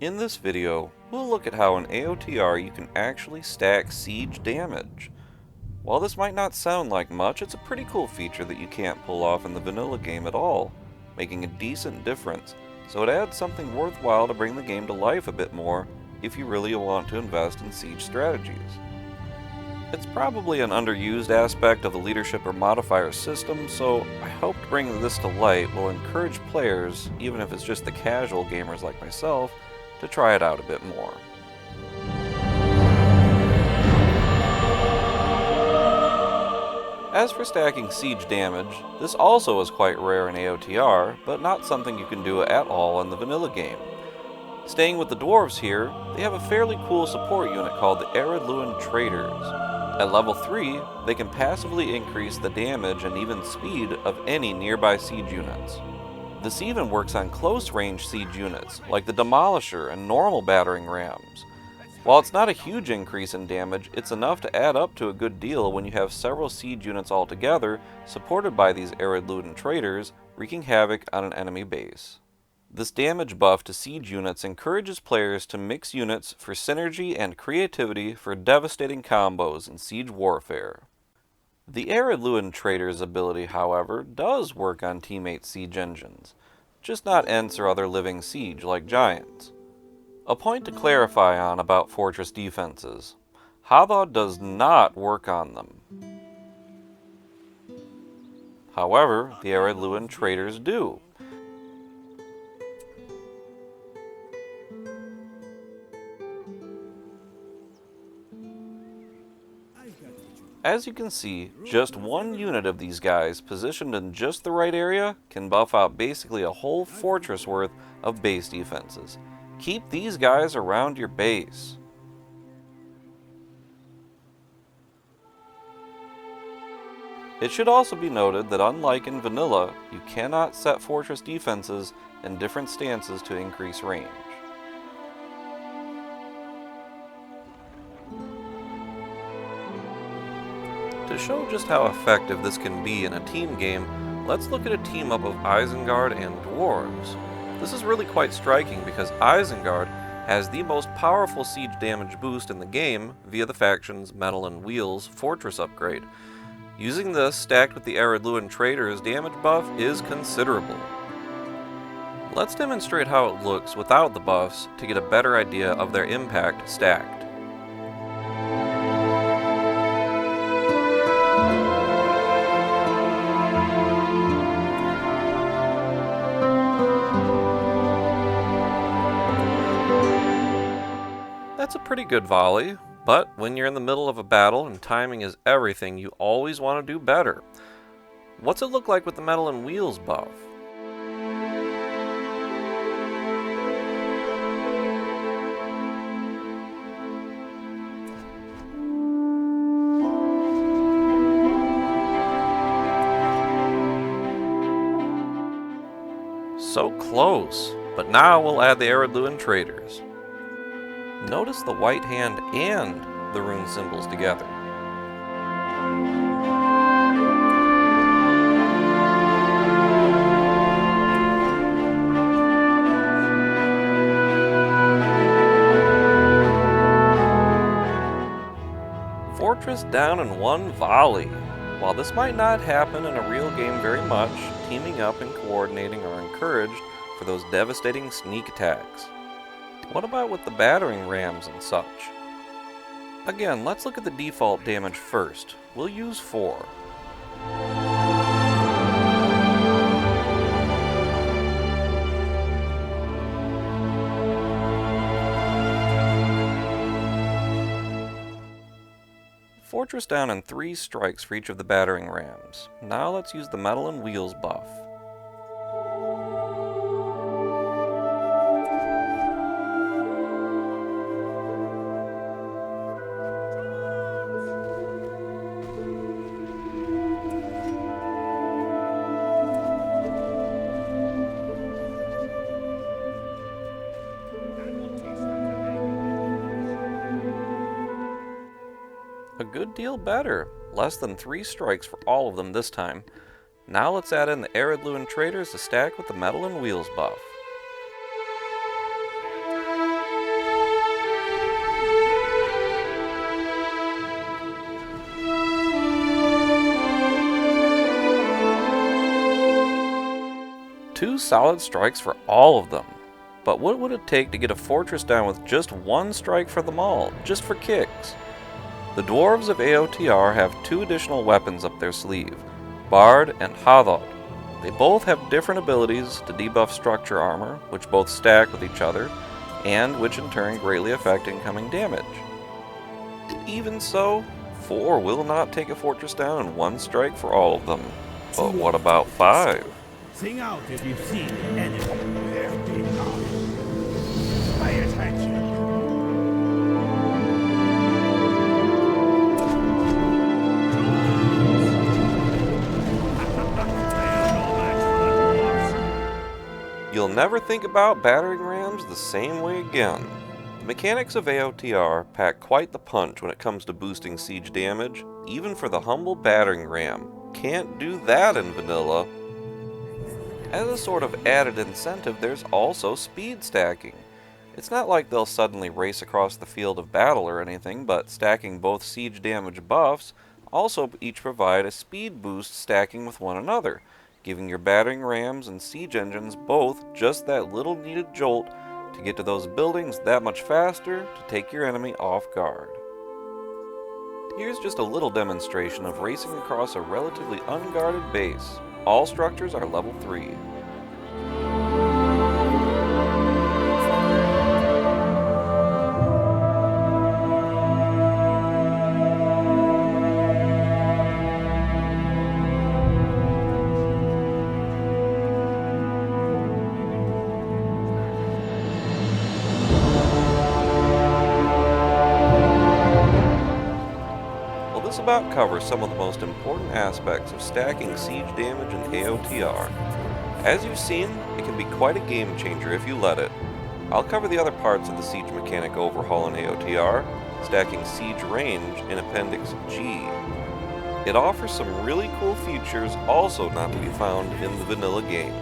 In this video, we'll look at how in AOTR you can actually stack siege damage. While this might not sound like much, it's a pretty cool feature that you can't pull off in the vanilla game at all, making a decent difference, so it adds something worthwhile to bring the game to life a bit more if you really want to invest in siege strategies. It's probably an underused aspect of the leadership or modifier system, so I hope bringing this to light will encourage players, even if it's just the casual gamers like myself, to try it out a bit more. As for stacking siege damage, this also is quite rare in AOTR, but not something you can do at all in the vanilla game. Staying with the dwarves here, they have a fairly cool support unit called the Arid Traders. At level 3, they can passively increase the damage and even speed of any nearby siege units. This even works on close-range siege units, like the Demolisher and normal battering rams. While it's not a huge increase in damage, it's enough to add up to a good deal when you have several siege units all together, supported by these Arid Traders, wreaking havoc on an enemy base. This damage buff to siege units encourages players to mix units for synergy and creativity for devastating combos in siege warfare. The Arid Trader's ability, however, does work on teammate siege engines, just not Ents or other living siege like giants. A point to clarify on about fortress defenses: Alot does not work on them. However, the Arid Traders do. As you can see, just one unit of these guys positioned in just the right area can buff out basically a whole fortress worth of base defenses. Keep these guys around your base. It should also be noted that unlike in vanilla, you cannot set fortress defenses in different stances to increase range. To show just how effective this can be in a team game, let's look at a team up of Isengard and Dwarves. This is really quite striking because Isengard has the most powerful siege damage boost in the game via the faction's Metal and Wheels fortress upgrade. Using this stacked with the Arid Trader's damage buff is considerable. Let's demonstrate how it looks without the buffs to get a better idea of their impact stacked. That's a pretty good volley, but when you're in the middle of a battle and timing is everything, you always want to do better. What's it look like with the Metal and Wheels buff? So close, but now we'll add the Arid Traders. Notice the white hand and the rune symbols together. Fortress down in one volley. While this might not happen in a real game very much, teaming up and coordinating are encouraged for those devastating sneak attacks. What about with the battering rams and such? Again, let's look at the default damage first. We'll use 4. Fortress down in 3 strikes for each of the battering rams. Now let's use the Metal and Wheels buff. A good deal better. Less than 3 strikes for all of them this time. Now let's add in the Arid Traders to stack with the Metal and Wheels buff. 2 solid strikes for all of them. But what would it take to get a fortress down with just 1 strike for them all, just for kicks? The dwarves of AOTR have 2 additional weapons up their sleeve, Bard and Alot. They both have different abilities to debuff structure armor, which both stack with each other, and which in turn greatly affect incoming damage. Even so, 4 will not take a fortress down in 1 strike for all of them. But what about 5? Sing out if you've seen an enemy. There they are. Pay attention. You'll never think about battering rams the same way again. The mechanics of AOTR pack quite the punch when it comes to boosting siege damage, even for the humble battering ram. Can't do that in vanilla. As a sort of added incentive, there's also speed stacking. It's not like they'll suddenly race across the field of battle or anything, but stacking both siege damage buffs also each provide a speed boost stacking with one another, giving your battering rams and siege engines both just that little needed jolt to get to those buildings that much faster to take your enemy off guard. Here's just a little demonstration of racing across a relatively unguarded base. All structures are level 3. This about covers some of the most important aspects of stacking siege damage in AOTR. As you've seen, it can be quite a game changer if you let it. I'll cover the other parts of the siege mechanic overhaul in AOTR, stacking siege range in Appendix G. It offers some really cool features also not to be found in the vanilla game.